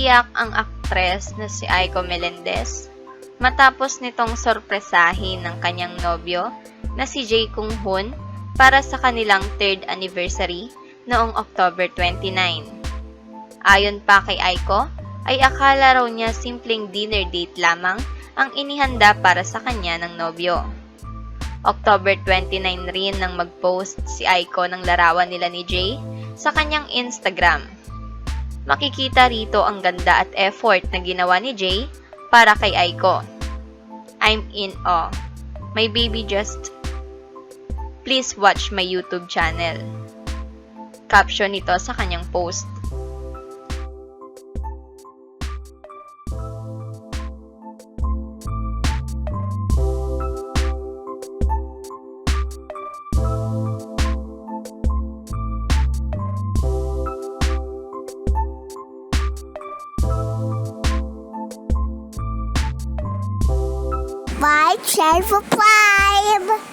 Umiiyak ang aktres na si Aiko Melendez matapos nitong sorpresahin ng kanyang nobyo na si Jae Kung Hoon para sa kanilang 3rd anniversary noong October 29. Ayon pa kay Aiko, ay akala raw niya simpleng dinner date lamang ang inihanda para sa kanya ng nobyo. October 29 rin nang mag-post si Aiko ng larawan nila ni Jae sa kanyang Instagram. Makikita rito ang ganda at effort na ginawa ni Jae para kay Aiko. I'm in awe. My baby just... Please watch my YouTube channel. Caption nito sa kanyang post. Share for 5.